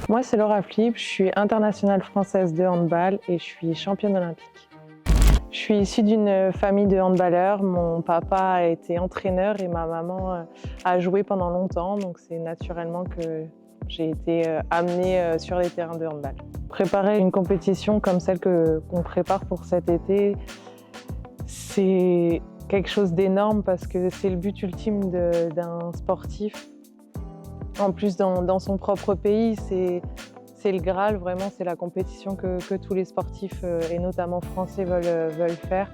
Moi, c'est Laura Flip, je suis internationale française de handball et je suis championne olympique. Je suis issue d'une famille de handballeurs. Mon papa a été entraîneur et ma maman a joué pendant longtemps, donc c'est naturellement que j'ai été amenée sur les terrains de handball. Préparer une compétition comme celle qu'on prépare pour cet été, c'est quelque chose d'énorme parce que c'est le but ultime d'un sportif. En plus, dans son propre pays, c'est le Graal, vraiment, c'est la compétition que tous les sportifs, et notamment français, veulent faire.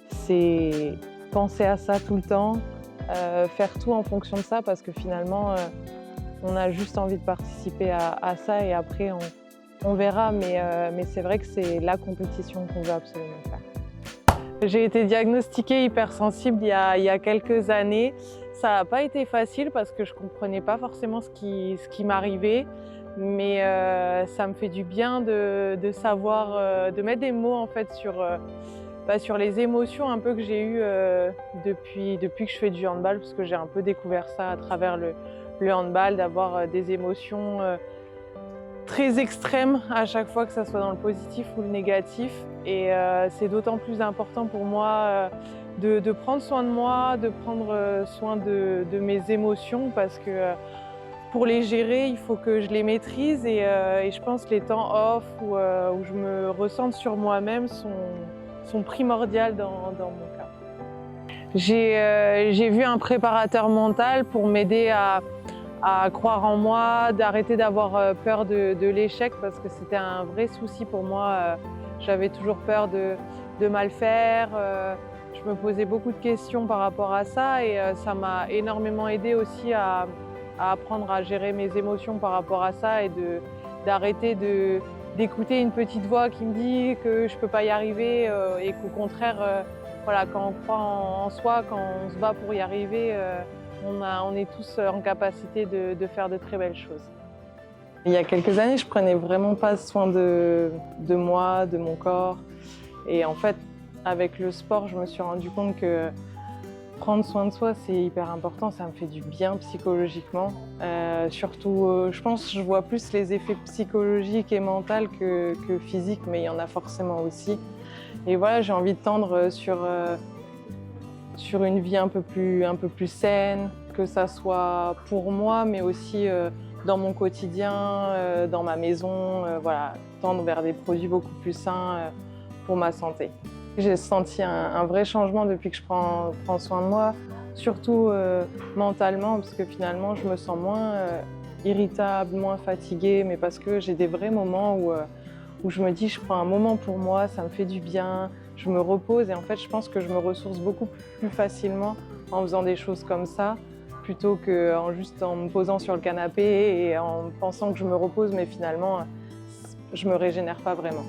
C'est penser à ça tout le temps, faire tout en fonction de ça, parce que finalement, on a juste envie de participer à ça et après, on verra. Mais c'est vrai que c'est la compétition qu'on veut absolument faire. J'ai été diagnostiquée hypersensible il y a quelques années. Ça n'a pas été facile parce que je ne comprenais pas forcément ce qui m'arrivait, mais ça me fait du bien de savoir, de mettre des mots en fait sur les émotions un peu que j'ai eues depuis que je fais du handball, parce que j'ai un peu découvert ça à travers le handball, d'avoir des émotions très extrêmes à chaque fois, que ce soit dans le positif ou le négatif. Et c'est d'autant plus important pour moi de prendre soin de moi, de prendre soin de mes émotions, parce que pour les gérer, il faut que je les maîtrise et je pense que les temps off où je me ressente sur moi-même sont primordiales dans mon cas. J'ai vu un préparateur mental pour m'aider à croire en moi, d'arrêter d'avoir peur de l'échec, parce que c'était un vrai souci pour moi. J'avais toujours peur de mal faire. Je me posais beaucoup de questions par rapport à ça et ça m'a énormément aidée aussi à apprendre à gérer mes émotions par rapport à ça et d'arrêter d'écouter une petite voix qui me dit que je ne peux pas y arriver et qu'au contraire, voilà, quand on croit en soi, quand on se bat pour y arriver, on est tous en capacité de faire de très belles choses. Il y a quelques années, je prenais vraiment pas soin de moi, de mon corps. Et en fait, avec le sport, je me suis rendu compte que prendre soin de soi, c'est hyper important. Ça me fait du bien psychologiquement. Surtout, je pense que je vois plus les effets psychologiques et mentaux que physiques, mais il y en a forcément aussi. Et voilà, j'ai envie de tendre sur une vie un peu plus saine, que ça soit pour moi, mais aussi dans mon quotidien, dans ma maison, voilà, tendre vers des produits beaucoup plus sains pour ma santé. J'ai senti un vrai changement depuis que je prends soin de moi, surtout mentalement, parce que finalement je me sens moins irritable, moins fatiguée, mais parce que j'ai des vrais moments où je me dis je prends un moment pour moi, ça me fait du bien, je me repose et en fait je pense que je me ressource beaucoup plus facilement en faisant des choses comme ça, plutôt qu'en juste en me posant sur le canapé et en pensant que je me repose, mais finalement je me régénère pas vraiment.